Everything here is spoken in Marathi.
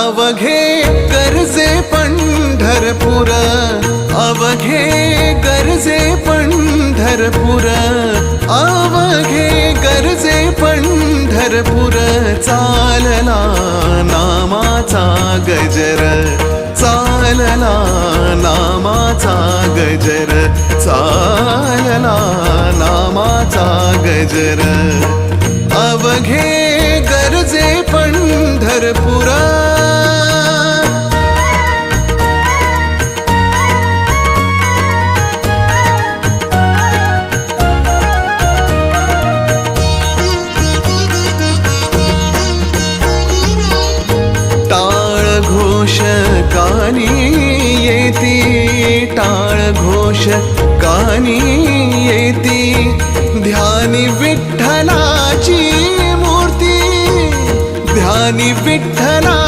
अवघे गरजे पंढरपूर, अवघे गरजे पंढरपूर, अवघे गरजे पंढरपूर. चालला नामाचा गजर, चालला नामाचा गजर, चालला नामाचा गजर. अवघे गरजे पंढरपुरा. टाळ घोष कानी येती, टाळ घोष कानी येती. ध्यानी विठ्ठलाची मूर्ती, ध्यानी विठ्ठला